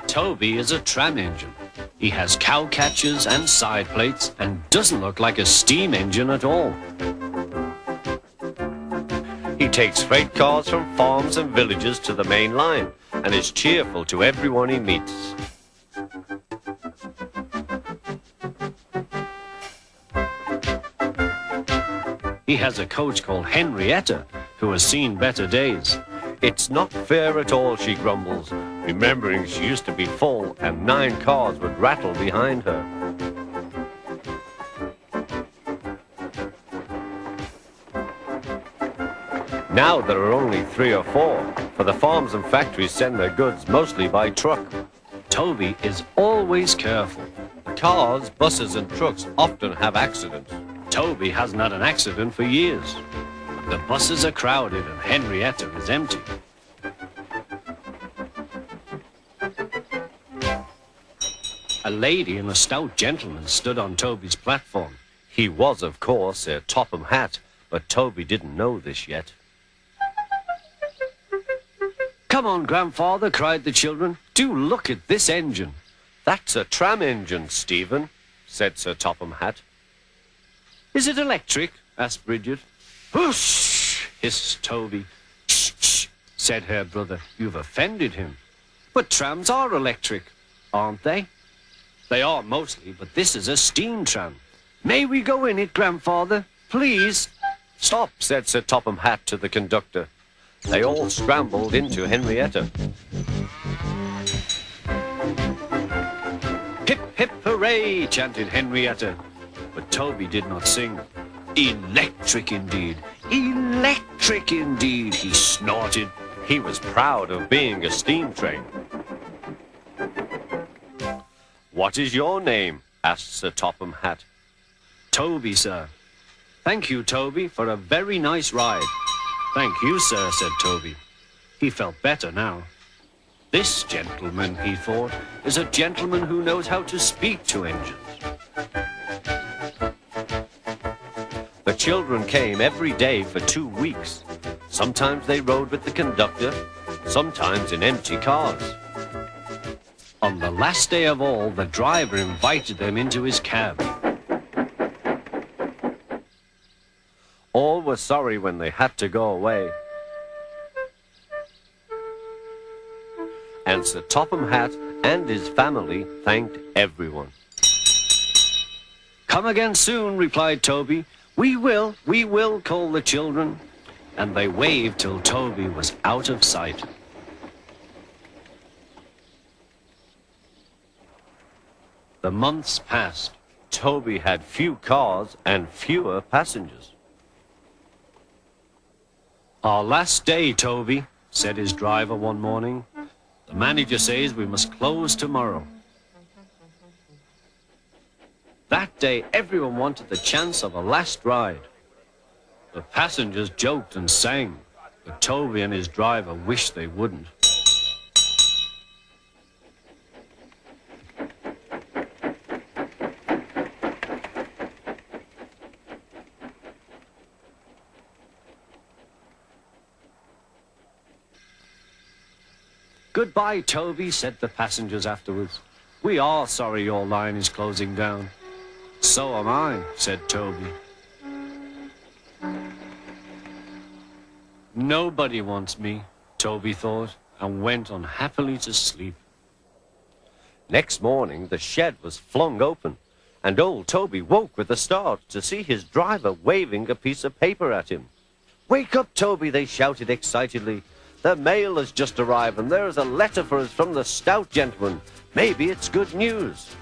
Toby is a tram engine. He has cow catchers and side plates and doesn't look like a steam engine at all. He takes freight cars from farms and villages to the main line and is cheerful to everyone he meets. He has a coach called Henrietta, who has seen better days. It's not fair at all, she grumbles, remembering she used to be full and 9 cars would rattle behind her. Now there are only 3 or 4, for the farms and factories send their goods mostly by truck. Toby is always careful. The cars, buses and trucks often have accidents. Toby hasn't had an accident for years. The buses are crowded and Henrietta is empty. A lady in a Stout Gentleman stood on Toby's platform. He was, of course, a Topham hat, but Toby didn't know this yet. "Come on, Grandfather," cried the children. "Do look at this engine." "That's a tram engine, Stephen," said Sir Topham Hatt. "Is it electric?" asked Bridget. "Whoosh!" hissed Toby. "Shh, shh," said her brother. "You've offended him." "But trams are electric, aren't they?" "They are mostly, but this is a steam tram." "May we go in it, Grandfather? Please?" "Stop," said Sir Topham Hatt to the conductor. They all scrambled into Henrietta. "Hip, hip, hooray!" chanted Henrietta. But Toby did not sing. "Electric indeed! Electric indeed!" he snorted. He was proud of being a steam train. "What is your name?" asked Sir Topham Hatt. "Toby, sir." "Thank you, Toby, for a very nice ride." "Thank you, sir," said Toby. He felt better now. This gentleman, he thought, is a gentleman who knows how to speak to engines. The children came every day for 2 weeks. Sometimes they rode with the conductor, sometimes in empty cars. On the last day of all, the driver invited them into his cab. All were sorry when they had to go away. And Sir Topham Hatt and his family thanked everyone. "Come again soon," replied Toby. We will," called the children. And they waved till Toby was out of sight. The months passed. Toby had few cars and fewer passengers. "Our last day, Toby," said his driver one morning. "The manager says we must close tomorrow." That day, everyone wanted the chance of a last ride. The passengers joked and sang, but Toby and his driver wished they wouldn't. "Goodbye, Toby," said the passengers afterwards. "We are sorry your line is closing down." "So am I," said Toby. Nobody wants me, Toby thought, and went unhappily to sleep. Next morning, the shed was flung open, and old Toby woke with a start to see his driver waving a piece of paper at him. "Wake up, Toby," they shouted excitedly. "The mail has just arrived, and there is a letter for us from the Stout Gentleman. Maybe it's good news."